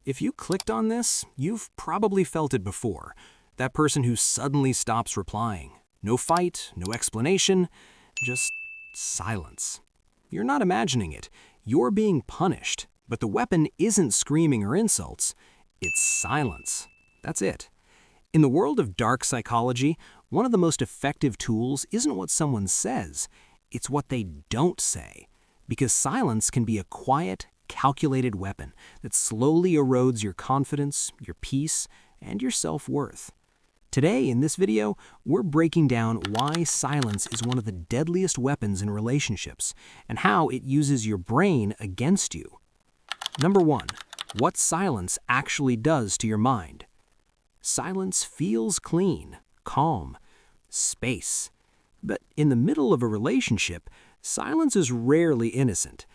If you clicked on this, you've probably felt it before. That person who suddenly stops replying. No fight, no explanation, just silence. You're not imagining it. You're being punished. But the weapon isn't screaming or insults. It's silence. That's it. In the world of dark psychology, one of the most effective tools isn't what someone says. It's what they don't say. Because silence can be a quiet, calculated weapon that slowly erodes your confidence, your peace, and your self-worth. Today, in this video, we're breaking down why silence is one of the deadliest weapons in relationships and how it uses your brain against you. Number 1. What silence actually does to your mind. Silence feels clean, calm, space. But in the middle of a relationship, silence is rarely innocent.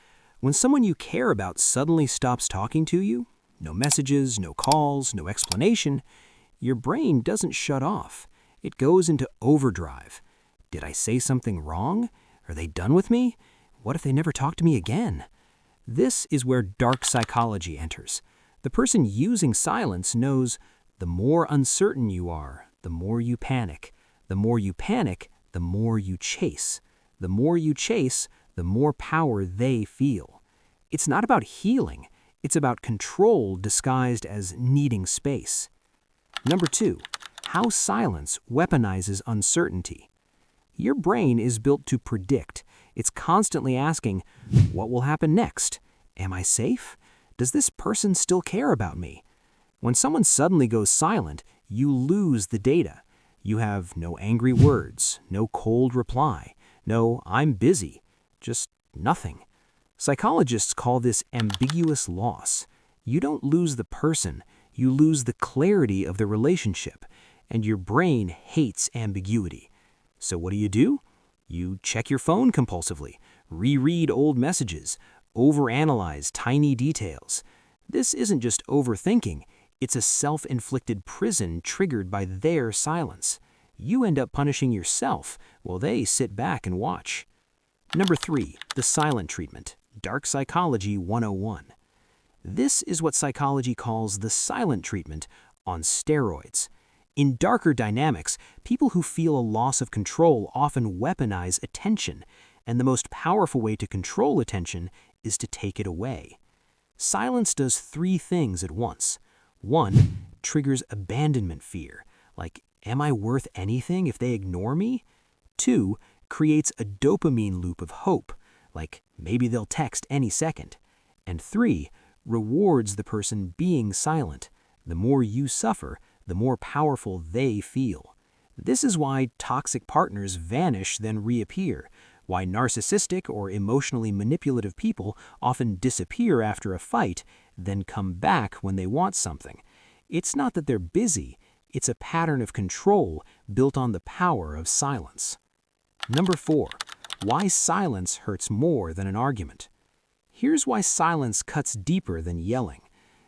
When someone you care about suddenly stops talking to you, no messages, no calls, no explanation, your brain doesn't shut off. It goes into overdrive. Did I say something wrong? Are they done with me? What if they never talk to me again? This is where dark psychology enters. The person using silence knows the more uncertain you are, the more you panic. The more you panic, the more you chase. The more you chase, the more power they feel. It's not about healing. It's about control disguised as needing space. Number 2, how silence weaponizes uncertainty. Your brain is built to predict. It's constantly asking, what will happen next? Am I safe? Does this person still care about me? When someone suddenly goes silent, you lose the data. You have no angry words, no cold reply, no I'm busy, just nothing. Psychologists call this ambiguous loss. You don't lose the person, you lose the clarity of the relationship, and your brain hates ambiguity. So what do? You check your phone compulsively, reread old messages, overanalyze tiny details. This isn't just overthinking, it's a self-inflicted prison triggered by their silence. You end up punishing yourself while they sit back and watch. Number 3, the silent treatment. Dark Psychology 101. This is what psychology calls the silent treatment on steroids. In darker dynamics, people who feel a loss of control often weaponize attention, and the most powerful way to control attention is to take it away. Silence does 3 things at once. 1, triggers abandonment fear, like, am I worth anything if they ignore me? 2, creates a dopamine loop of hope, like maybe they'll text any second. And 3, rewards the person being silent. The more you suffer, the more powerful they feel. This is why toxic partners vanish then reappear, why narcissistic or emotionally manipulative people often disappear after a fight, then come back when they want something. It's not that they're busy, it's a pattern of control built on the power of silence. Number 4, why silence hurts more than an argument. Here's why silence cuts deeper than yelling.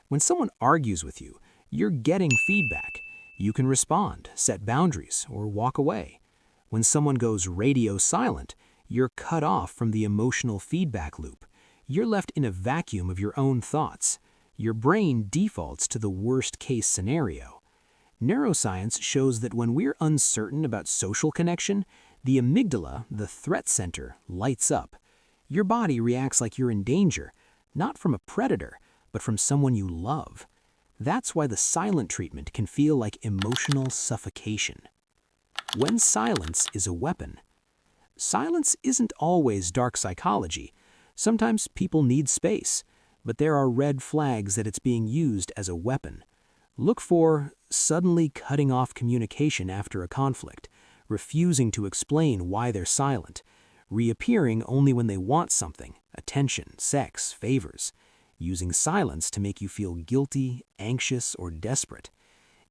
When someone argues with you, you're getting feedback. You can respond, set boundaries, or walk away. When someone goes radio silent, you're cut off from the emotional feedback loop. You're left in a vacuum of your own thoughts. Your brain defaults to the worst-case scenario. Neuroscience shows that when we're uncertain about social connection, the amygdala, the threat center, lights up. Your body reacts like you're in danger, not from a predator, but from someone you love. That's why the silent treatment can feel like emotional suffocation. When silence is a weapon. Silence isn't always dark psychology. Sometimes people need space, but there are red flags that it's being used as a weapon. Look for suddenly cutting off communication after a conflict, refusing to explain why they're silent, reappearing only when they want something, attention, sex, favors, using silence to make you feel guilty, anxious, or desperate.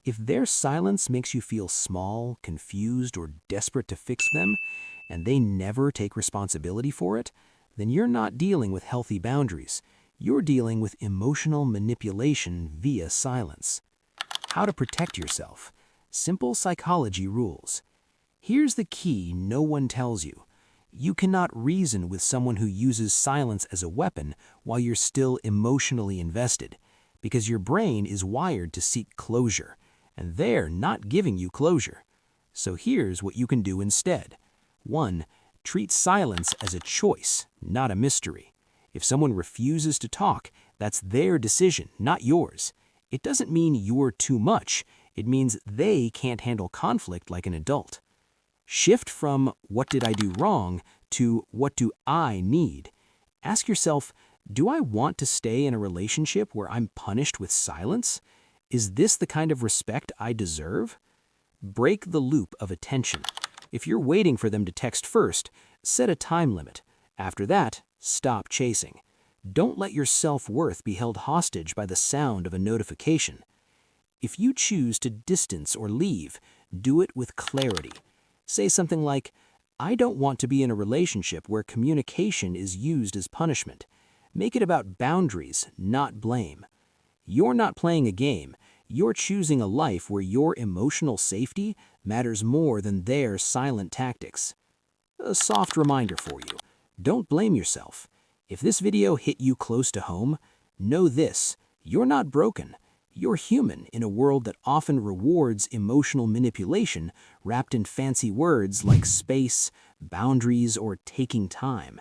If their silence makes you feel small, confused, or desperate to fix them, and they never take responsibility for it, then you're not dealing with healthy boundaries. You're dealing with emotional manipulation via silence. How to protect yourself. Simple psychology rules. Here's the key no one tells you. You cannot reason with someone who uses silence as a weapon while you're still emotionally invested. because your brain is wired to seek closure, and they're not giving you closure. So here's what you can do instead. 1. Treat silence as a choice, not a mystery. If someone refuses to talk, that's their decision, not yours. It doesn't mean you're too much. It means they can't handle conflict like an adult. Shift from "what did I do wrong" to "what do I need?" Ask yourself, do I want to stay in a relationship where I'm punished with silence? Is this the kind of respect I deserve? Break the loop of attention. If you're waiting for them to text first, set a time limit. After that, stop chasing. Don't let your self-worth be held hostage by the sound of a notification. If you choose to distance or leave, do it with clarity. Say something like, "I don't want to be in a relationship where communication is used as punishment." Make it about boundaries, not blame. You're not playing a game. You're choosing a life where your emotional safety matters more than their silent tactics. A soft reminder for you. Don't blame yourself. If this video hit you close to home, know this: you're not broken. You're human in a world that often rewards emotional manipulation wrapped in fancy words like space, boundaries, or taking time.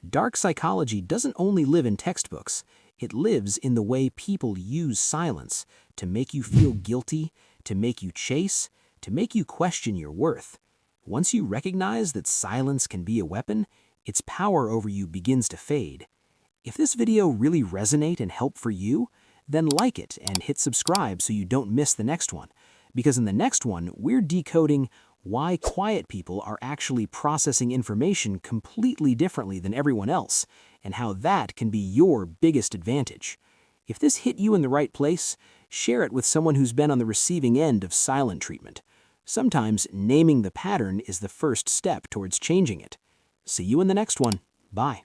Dark psychology doesn't only live in textbooks. It lives in the way people use silence to make you feel guilty, to make you chase, to make you question your worth. Once you recognize that silence can be a weapon, its power over you begins to fade. If this video really resonates and helped for you, then like it and hit subscribe so you don't miss the next one. Because in the next one, we're decoding why quiet people are actually processing information completely differently than everyone else, and how that can be your biggest advantage. If this hit you in the right place, share it with someone who's been on the receiving end of silent treatment. Sometimes naming the pattern is the first step towards changing it. See you in the next one. Bye.